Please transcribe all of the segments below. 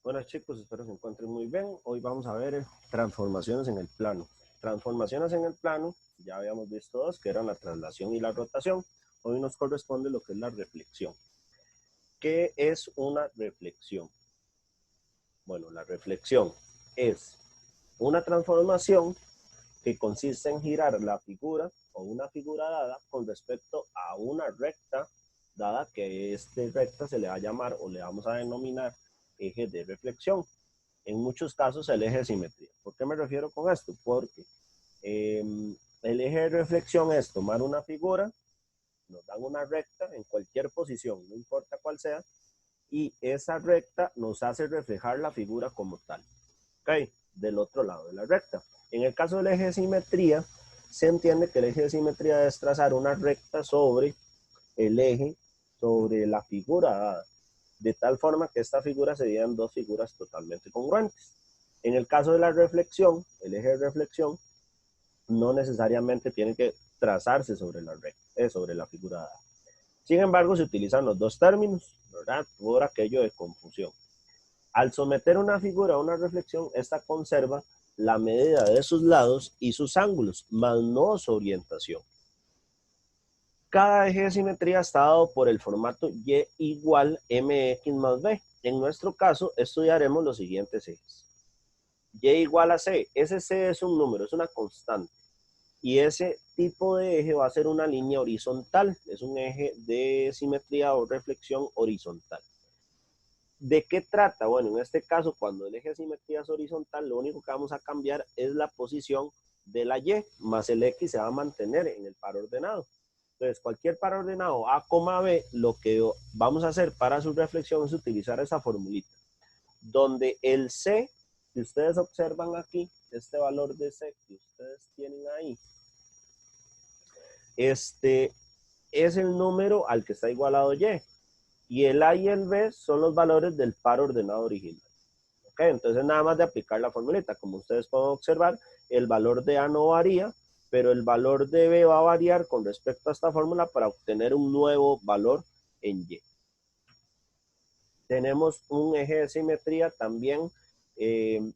Buenas chicos, espero que se encuentren muy bien. Hoy vamos a ver transformaciones en el plano. Transformaciones en el plano, ya habíamos visto dos, que eran la traslación y la rotación. Hoy nos corresponde lo que es la reflexión. ¿Qué es una reflexión? Bueno, la reflexión es una transformación que consiste en girar la figura o una figura dada con respecto a una recta dada, que este recta se le va a llamar o le vamos a denominar eje de reflexión. En muchos casos el eje de simetría. ¿Por qué me refiero con esto? Porque el eje de reflexión es tomar una figura, nos dan una recta en cualquier posición, no importa cuál sea, y esa recta nos hace reflejar la figura como tal, ¿ok? Del otro lado de la recta. En el caso del eje de simetría, se entiende que el eje de simetría es trazar una recta sobre el eje, sobre la figura dada, de tal forma que esta figura serían dos figuras totalmente congruentes. En el caso de la reflexión, el eje de reflexión no necesariamente tiene que trazarse sobre la recta, sobre la figura dada. Sin embargo, se utilizan los dos términos, ¿verdad? Por aquello de confusión. Al someter una figura a una reflexión, esta conserva la medida de sus lados y sus ángulos, más no su orientación. Cada eje de simetría está dado por el formato y igual mx más b. En nuestro caso, estudiaremos los siguientes ejes. Y igual a c. Ese c es un número, es una constante. Y ese tipo de eje va a ser una línea horizontal. Es un eje de simetría o reflexión horizontal. ¿De qué trata? Bueno, en este caso, cuando el eje de simetría es horizontal, lo único que vamos a cambiar es la posición de la y, más el x se va a mantener en el par ordenado. Entonces, cualquier par ordenado A, B, lo que vamos a hacer para su reflexión es utilizar esa formulita, donde el C, si ustedes observan aquí, este valor de C que ustedes tienen ahí, este es el número al que está igualado y el A y el B son los valores del par ordenado original. ¿Ok? Entonces, nada más de aplicar la formulita. Como ustedes pueden observar, el valor de A no varía, pero el valor de B va a variar con respecto a esta fórmula para obtener un nuevo valor en Y. Tenemos un eje de simetría también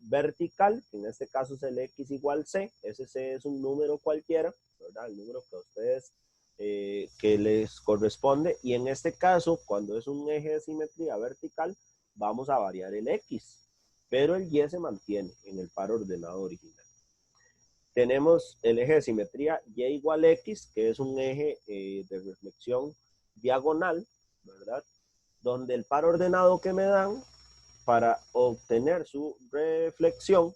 vertical, en este caso es el x igual c. Ese c es un número cualquiera, ¿verdad? El número que a ustedes que les corresponde, y en este caso, cuando es un eje de simetría vertical, vamos a variar el x, pero el y se mantiene en el par ordenado original. Tenemos el eje de simetría y igual x, que es un eje de reflexión diagonal, ¿verdad? Donde el par ordenado que me dan para obtener su reflexión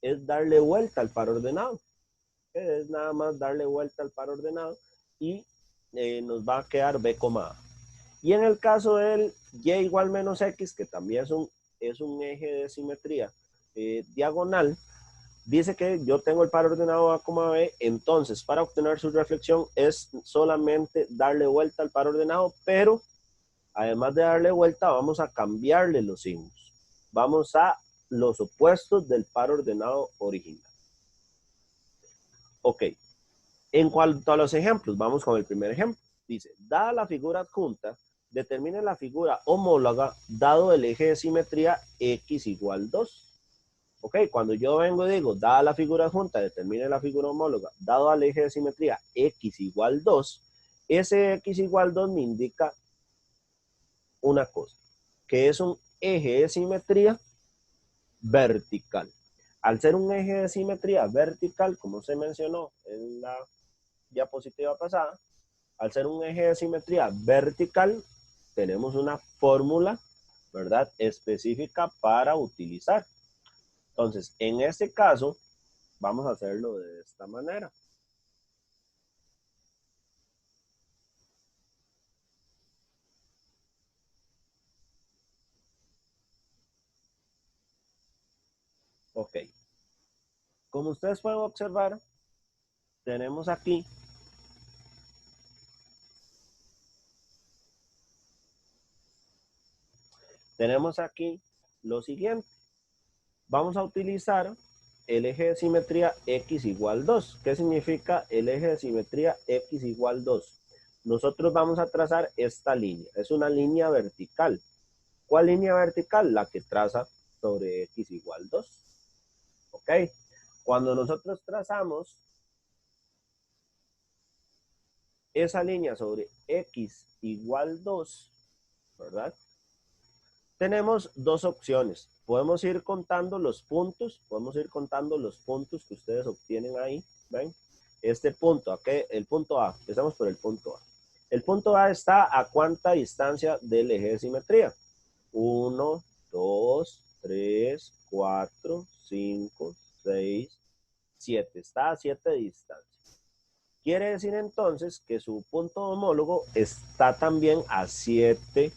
es darle vuelta al par ordenado. Es nada más darle vuelta al par ordenado y nos va a quedar b, a. Y en el caso del y igual menos x, que también es un eje de simetría diagonal, dice que yo tengo el par ordenado a, b, entonces para obtener su reflexión es solamente darle vuelta al par ordenado, pero además de darle vuelta, vamos a cambiarle los signos. Vamos a los opuestos del par ordenado original. Ok, en cuanto a los ejemplos, vamos con el primer ejemplo. Dice, dada la figura adjunta, determine la figura homóloga dado el eje de simetría x igual 2. Ok, cuando yo vengo y digo, dada la figura adjunta, determine la figura homóloga dado al eje de simetría x igual 2, ese x igual 2 me indica una cosa, que es un eje de simetría vertical. Al ser un eje de simetría vertical, como se mencionó en la diapositiva pasada, al ser un eje de simetría vertical, tenemos una fórmula, ¿verdad?, específica para utilizar. Entonces, en este caso, vamos a hacerlo de esta manera. Ok. Como ustedes pueden observar, tenemos aquí lo siguiente. Vamos a utilizar el eje de simetría x igual 2. ¿Qué significa el eje de simetría x igual 2? Nosotros vamos a trazar esta línea. Es una línea vertical. ¿Cuál línea vertical? La que traza sobre x igual 2. ¿Ok? Cuando nosotros trazamos esa línea sobre x igual 2, ¿verdad? Tenemos dos opciones. Podemos ir contando los puntos, que ustedes obtienen ahí, ¿ven? Este punto, el punto A, empezamos por el punto A. El punto A está a ¿cuánta distancia del eje de simetría? 1, 2, 3, 4, 5, 6, 7. Está a 7 distancias. Quiere decir entonces que su punto homólogo está también a 7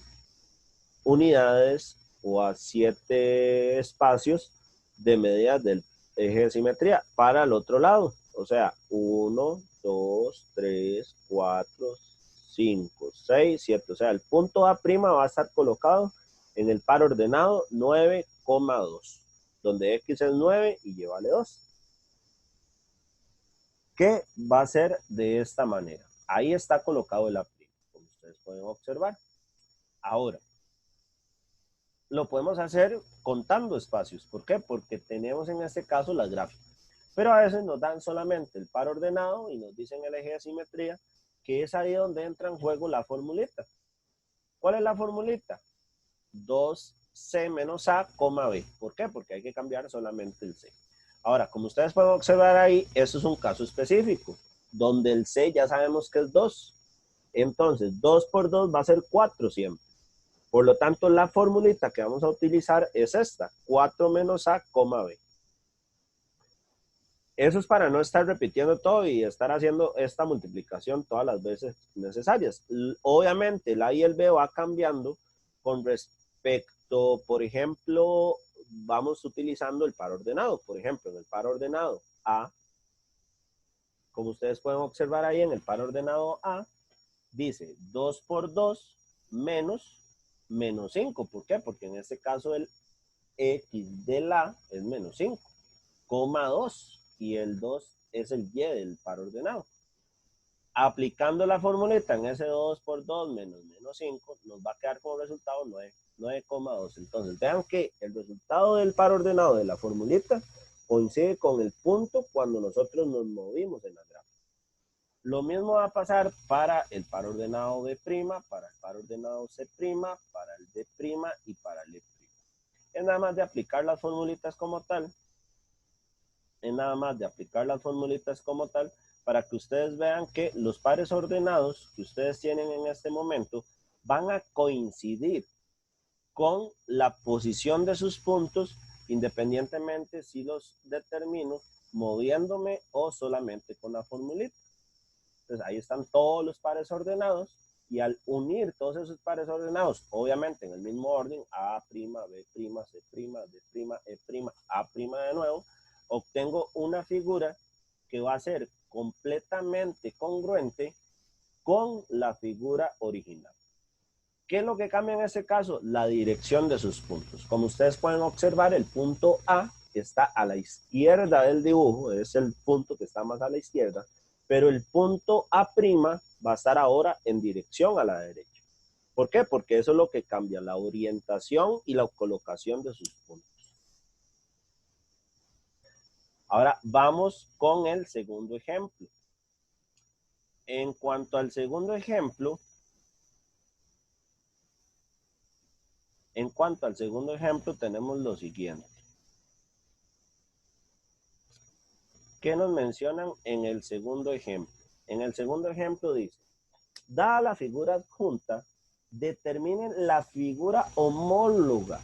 unidades o a 7 espacios de medidas del eje de simetría para el otro lado. O sea, 1, 2, 3, 4, 5, 6, 7. O sea, el punto A' va a estar colocado en el par ordenado 9,2, donde X es 9 y Y vale 2. ¿Qué va a ser de esta manera? Ahí está colocado el A', como ustedes pueden observar. Ahora, lo podemos hacer contando espacios. ¿Por qué? Porque tenemos en este caso las gráficas. Pero a veces nos dan solamente el par ordenado y nos dicen el eje de simetría, que es ahí donde entra en juego la formulita. ¿Cuál es la formulita? 2C menos A, B. ¿Por qué? Porque hay que cambiar solamente el C. Ahora, como ustedes pueden observar ahí, esto es un caso específico, donde el C ya sabemos que es 2. Entonces, 2 por 2 va a ser 4 siempre. Por lo tanto, la formulita que vamos a utilizar es esta, 4 menos A, B. Eso es para no estar repitiendo todo y estar haciendo esta multiplicación todas las veces necesarias. Obviamente, el A y el B va cambiando con respecto, por ejemplo, vamos utilizando el par ordenado. Por ejemplo, en el par ordenado A, como ustedes pueden observar ahí en el par ordenado A, dice 2 por 2 menos 5. ¿Por qué? Porque en este caso el X del A es menos 5, 2, y el 2 es el Y del par ordenado. Aplicando la formulita en ese 2 por 2 menos 5, nos va a quedar como resultado 9,2. Entonces, vean que el resultado del par ordenado de la formulita coincide con el punto cuando nosotros nos movimos en la gráfica. Lo mismo va a pasar para el par ordenado B', para el par ordenado C', para el D' y para el E'. Es nada más de aplicar las formulitas como tal. Para que ustedes vean que los pares ordenados que ustedes tienen en este momento van a coincidir con la posición de sus puntos, independientemente si los determino moviéndome o solamente con la formulita. Entonces ahí están todos los pares ordenados y al unir todos esos pares ordenados, obviamente en el mismo orden, A', B', C', D', E', A' de nuevo, obtengo una figura que va a ser completamente congruente con la figura original. ¿Qué es lo que cambia en este caso? La dirección de sus puntos. Como ustedes pueden observar, el punto A está a la izquierda del dibujo, es el punto que está más a la izquierda, pero el punto A' va a estar ahora en dirección a la derecha. ¿Por qué? Porque eso es lo que cambia, la orientación y la colocación de sus puntos. Ahora vamos con el segundo ejemplo. En cuanto al segundo ejemplo, tenemos lo siguiente. ¿Qué nos mencionan en el segundo ejemplo? En el segundo ejemplo dice, dada la figura adjunta, determinen la figura homóloga,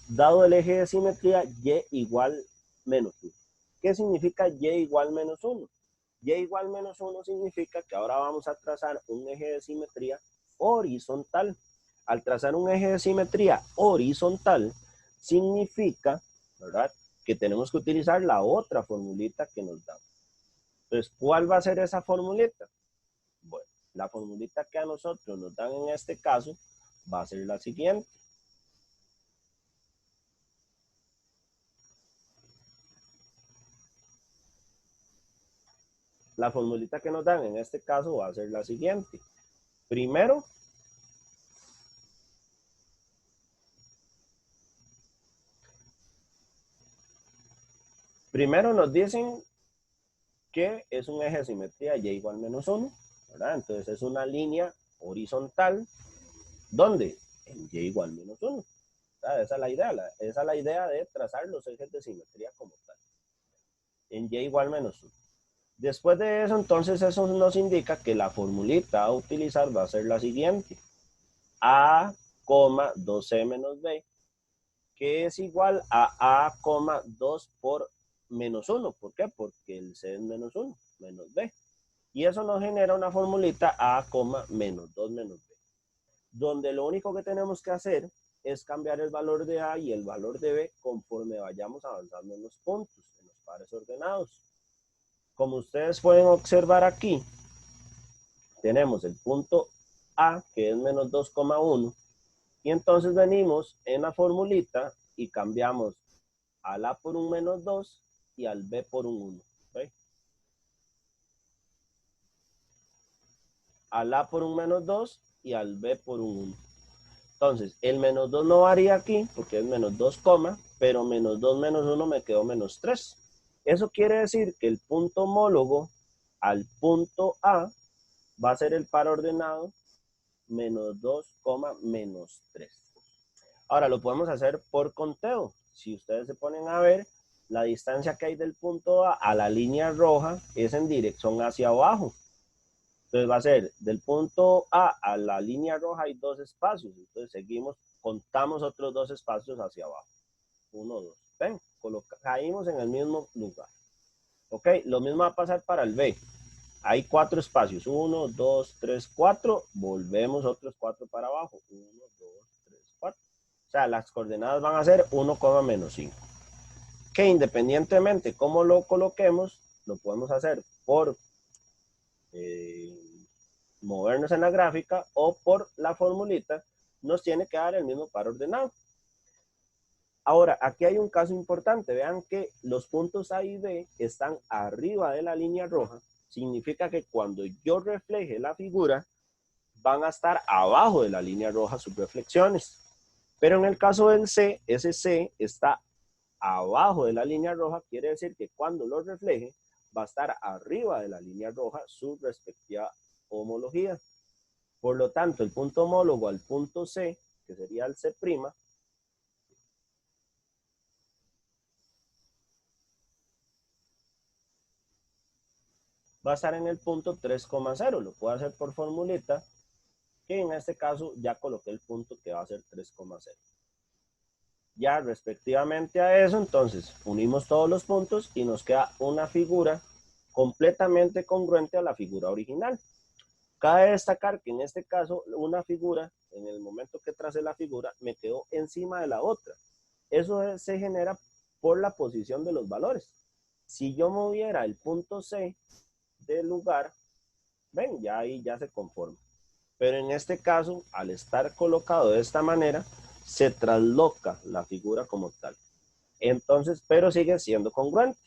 dado el eje de simetría Y igual menos 1. ¿Qué significa Y igual menos 1? Y igual menos 1 significa que ahora vamos a trazar un eje de simetría horizontal. Al trazar un eje de simetría horizontal, significa, ¿verdad?, que tenemos que utilizar la otra formulita que nos dan. Entonces, ¿cuál va a ser esa formulita? Bueno, la formulita que a nosotros nos dan en este caso va a ser la siguiente. La formulita que nos dan en este caso va a ser la siguiente. Primero, Primero nos dicen que es un eje de simetría y igual menos 1, ¿verdad? Entonces es una línea horizontal, ¿dónde? En y igual menos 1. Esa es la idea, esa es la idea de trazar los ejes de simetría como tal. En y igual menos 1. Después de eso, entonces eso nos indica que la formulita a utilizar va a ser la siguiente. A, 2c menos b, que es igual a 2 por menos 1. ¿Por qué? Porque el c es menos 1, menos b. Y eso nos genera una formulita a, menos 2 menos b. Donde lo único que tenemos que hacer es cambiar el valor de a y el valor de b conforme vayamos avanzando en los puntos, en los pares ordenados. Como ustedes pueden observar aquí, tenemos el punto A, que es menos 2,1, y entonces venimos en la formulita y cambiamos al A por un menos 2 y al B por un 1. ¿Okay? Al A por un menos 2 y al B por un 1. Entonces, el menos 2 no varía aquí porque es menos 2, pero menos 2 menos 1 me quedó menos 3. Eso quiere decir que el punto homólogo al punto A va a ser el par ordenado menos 2, menos 3. Ahora lo podemos hacer por conteo. Si ustedes se ponen a ver, la distancia que hay del punto A la línea roja es en dirección hacia abajo. Entonces va a ser del punto A la línea roja hay 2 espacios. Entonces seguimos, contamos otros 2 espacios hacia abajo. 1, 2. ¿Ven? Caímos en el mismo lugar. Ok, lo mismo va a pasar para el B. Hay 4 espacios. 1, 2, 3, 4. Volvemos otros 4 para abajo. 1, 2, 3, 4. O sea, las coordenadas van a ser 1, menos 5. Que independientemente cómo lo coloquemos, lo podemos hacer por movernos en la gráfica o por la formulita, nos tiene que dar el mismo par ordenado. Ahora, aquí hay un caso importante. Vean que los puntos A y B están arriba de la línea roja. Significa que cuando yo refleje la figura, van a estar abajo de la línea roja sus reflexiones. Pero en el caso del C, ese C está abajo de la línea roja, quiere decir que cuando lo refleje, va a estar arriba de la línea roja su respectiva homología. Por lo tanto, el punto homólogo al punto C, que sería el C', va a estar en el punto 3,0. Lo puedo hacer por formulita, que en este caso ya coloqué el punto que va a ser 3,0. Ya respectivamente a eso, entonces unimos todos los puntos y nos queda una figura completamente congruente a la figura original. Cabe destacar que en este caso una figura, en el momento que tracé la figura, me quedó encima de la otra. Eso se genera por la posición de los valores. Si yo moviera el punto C del lugar, ven, ya ahí ya se conforma. Pero en este caso, al estar colocado de esta manera, se trasloca la figura como tal. Entonces, pero sigue siendo congruente.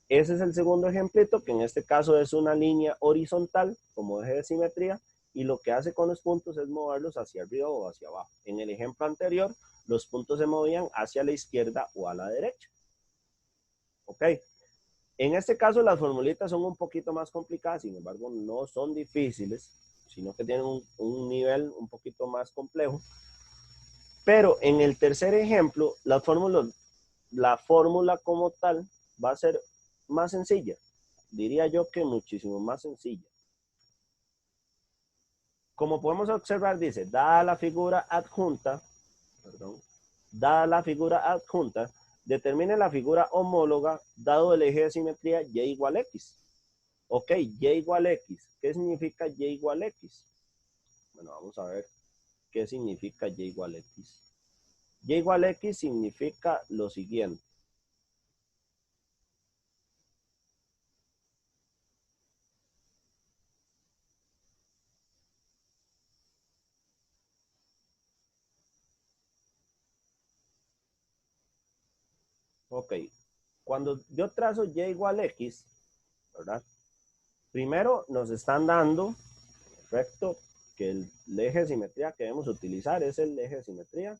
Ese es el segundo ejemplito, que en este caso es una línea horizontal como eje de simetría, y lo que hace con los puntos es moverlos hacia arriba o hacia abajo. En el ejemplo anterior, los puntos se movían hacia la izquierda o a la derecha. ¿Ok? En este caso, las formulitas son un poquito más complicadas, sin embargo, no son difíciles, sino que tienen un nivel un poquito más complejo. Pero en el tercer ejemplo, la fórmula como tal va a ser más sencilla. Diría yo que muchísimo más sencilla. Como podemos observar, dice, dada la figura adjunta, determine la figura homóloga dado el eje de simetría y igual x. Ok, y igual x. ¿Qué significa y igual x? Bueno, vamos a ver qué significa y igual x. Y igual x significa lo siguiente. Ok, cuando yo trazo y igual x, ¿verdad? Primero nos están dando, perfecto, que el eje de simetría que debemos utilizar es el eje de simetría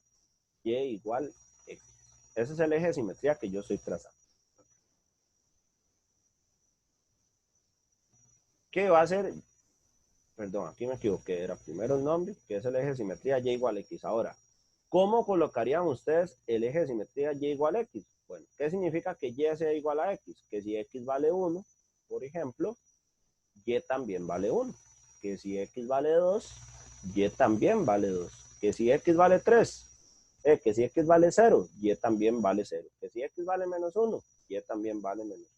y igual x. Ese es el eje de simetría que yo estoy trazando. ¿Qué va a ser? Perdón, aquí me equivoqué, era primero el nombre, que es el eje de simetría y igual a x. Ahora, ¿cómo colocarían ustedes el eje de simetría y igual a x? Bueno, ¿qué significa que y sea igual a x? Que si x vale 1, por ejemplo, y también vale 1. Que si x vale 2, y también vale 2. Que si x vale 3, que si x vale 0, y también vale 0. Que si x vale menos 1, y también vale menos 1.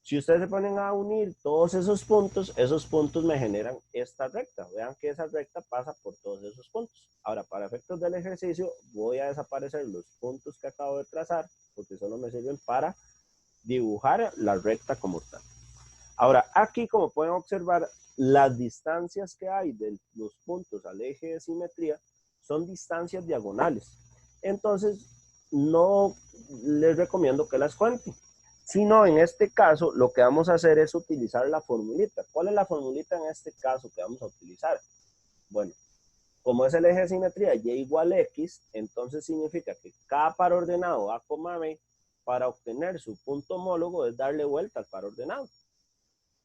Si ustedes se ponen a unir todos esos puntos me generan esta recta. Vean que esa recta pasa por todos esos puntos. Ahora, para efectos del ejercicio, voy a desaparecer los puntos que acabo de trazar, porque solo me sirven para dibujar la recta como tal. Ahora, aquí, como pueden observar, las distancias que hay de los puntos al eje de simetría son distancias diagonales. Entonces, no les recomiendo que las cuenten, sino en este caso lo que vamos a hacer es utilizar la formulita. ¿Cuál es la formulita en este caso que vamos a utilizar? Bueno, como es el eje de simetría y igual a x, entonces significa que cada par ordenado a, b, para obtener su punto homólogo es darle vuelta al par ordenado.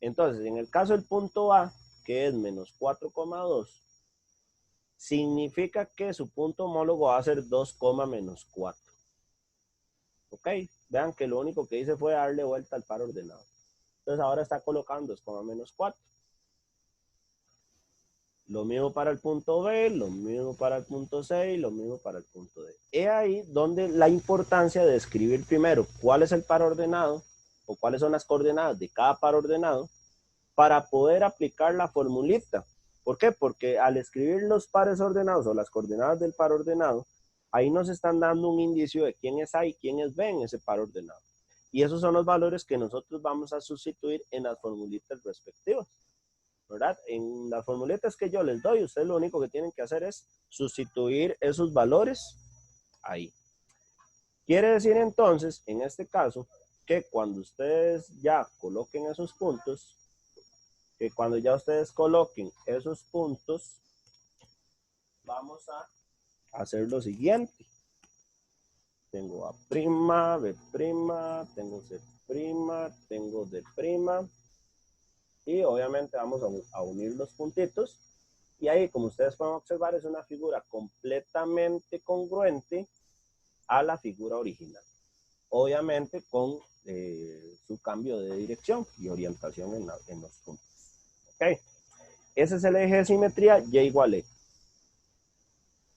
Entonces, en el caso del punto A, que es menos 4,2, significa que su punto homólogo va a ser 2, menos 4. ¿Ok? Vean que lo único que hice fue darle vuelta al par ordenado. Entonces ahora está colocando 2, menos 4. Lo mismo para el punto B, lo mismo para el punto C y lo mismo para el punto D. He ahí donde la importancia de escribir primero cuál es el par ordenado o cuáles son las coordenadas de cada par ordenado para poder aplicar la formulita. ¿Por qué? Porque al escribir los pares ordenados o las coordenadas del par ordenado, ahí nos están dando un indicio de quién es A y quién es B en ese par ordenado. Y esos son los valores que nosotros vamos a sustituir en las formulitas respectivas, ¿verdad? En las formulitas que yo les doy, ustedes lo único que tienen que hacer es sustituir esos valores ahí. Quiere decir entonces, en este caso, que cuando ustedes ya coloquen esos puntos, vamos a hacer lo siguiente. Tengo A', B', tengo C', tengo D', y obviamente vamos a unir los puntitos, y ahí, como ustedes pueden observar, es una figura completamente congruente a la figura original. Obviamente con su cambio de dirección y orientación en los puntos. ¿Ok? Ese es el eje de simetría y igual a x.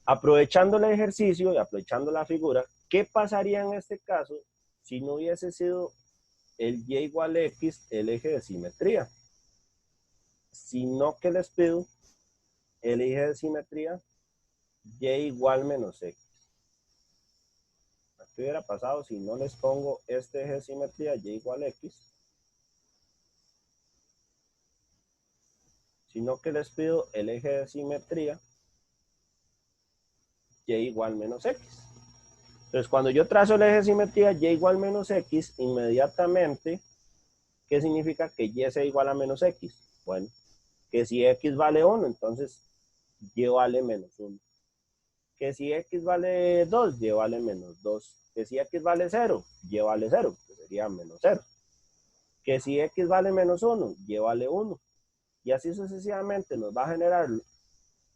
Aprovechando el ejercicio y aprovechando la figura, ¿qué pasaría en este caso si no hubiese sido el y igual a x el eje de simetría? Sino que les pido el eje de simetría y igual menos x. ¿Qué hubiera pasado si no les pongo este eje de simetría y igual a x? Sino que les pido el eje de simetría y igual menos x. Entonces, cuando yo trazo el eje de simetría y igual menos x, inmediatamente, ¿qué significa que y sea igual a menos x? Bueno, que si x vale 1, entonces y vale menos 1. Que si x vale 2, y vale menos 2. Que si x vale 0, y vale 0, que sería menos 0. Que si x vale menos 1, y vale 1. Y así sucesivamente nos va a generar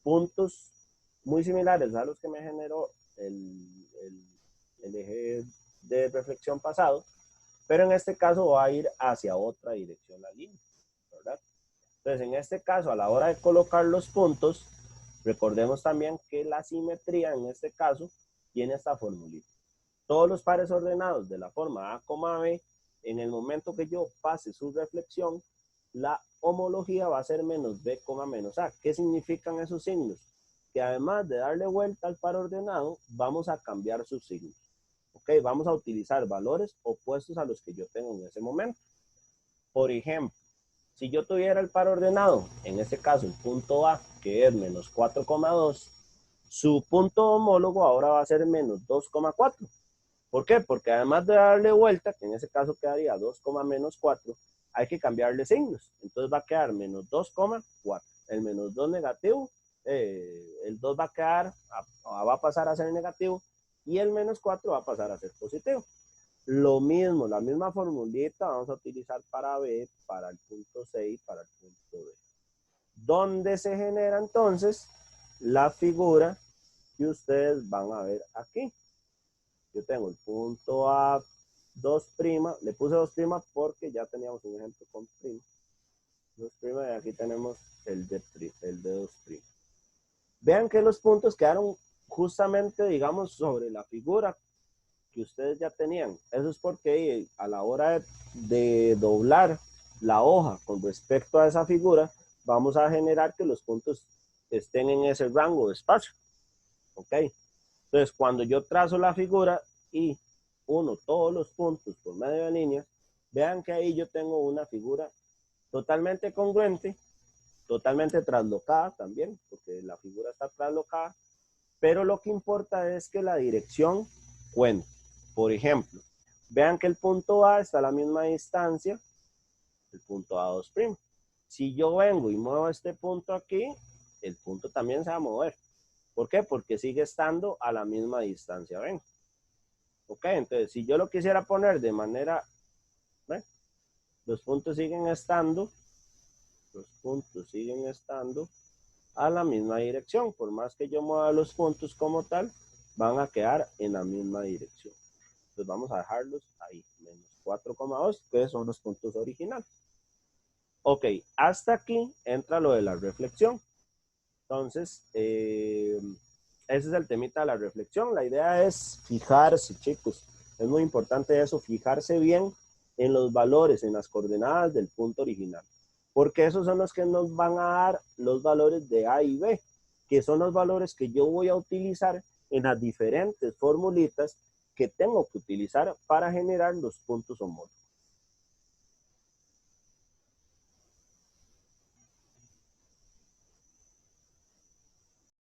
puntos muy similares a los que me generó el eje de reflexión pasado, pero en este caso va a ir hacia otra dirección la línea, ¿verdad? Entonces, en este caso, a la hora de colocar los puntos, recordemos también que la simetría, en este caso, tiene esta formulita. Todos los pares ordenados de la forma A, B, en el momento que yo pase su reflexión, la homología va a ser menos B, menos A. ¿Qué significan esos signos? Que además de darle vuelta al par ordenado, vamos a cambiar sus signos. ¿Ok? Vamos a utilizar valores opuestos a los que yo tengo en ese momento. Por ejemplo, si yo tuviera el par ordenado, en este caso el punto A, que es menos 4,2, su punto homólogo ahora va a ser menos 2,4. ¿Por qué? Porque además de darle vuelta, que en ese caso quedaría 2, menos 4, hay que cambiarle signos. Entonces va a quedar menos 2,4. El menos 2 negativo, el 2 va a quedar, va a pasar a ser negativo, y el menos 4 va a pasar a ser positivo. Lo mismo, la misma formulita vamos a utilizar para B, para el punto C y para el punto D. ¿Dón'de se genera entonces la figura que ustedes van a ver aquí? Yo tengo el punto A 2', le puse 2' porque ya teníamos un ejemplo con prima. 2' y aquí tenemos el de 2'. Vean que los puntos quedaron justamente, digamos, sobre la figura que ustedes ya tenían. Eso es porque a la hora de doblar la hoja con respecto a esa figura, vamos a generar que los puntos estén en ese rango de espacio. ¿Ok? Entonces, cuando yo trazo la figura y uno todos los puntos por medio de líneas, vean que ahí yo tengo una figura totalmente congruente, totalmente traslocada también, porque la figura está traslocada, pero lo que importa es que la dirección cuente. Por ejemplo, vean que el punto A está a la misma distancia, el punto A2'. Si yo vengo y muevo este punto aquí, el punto también se va a mover. ¿Por qué? Porque sigue estando a la misma distancia, ¿ven? Ok, entonces si yo lo quisiera poner de manera, ¿ven? Los puntos siguen estando a la misma dirección. Por más que yo mueva los puntos como tal, van a quedar en la misma dirección. Entonces vamos a dejarlos ahí, menos 4,2, que son los puntos originales. Ok, hasta aquí entra lo de la reflexión. Entonces, ese es el temita de la reflexión. La idea es fijarse, chicos. Es muy importante eso, fijarse bien en los valores, en las coordenadas del punto original. Porque esos son los que nos van a dar los valores de A y B, que son los valores que yo voy a utilizar en las diferentes formulitas que tengo que utilizar para generar los puntos homólogos.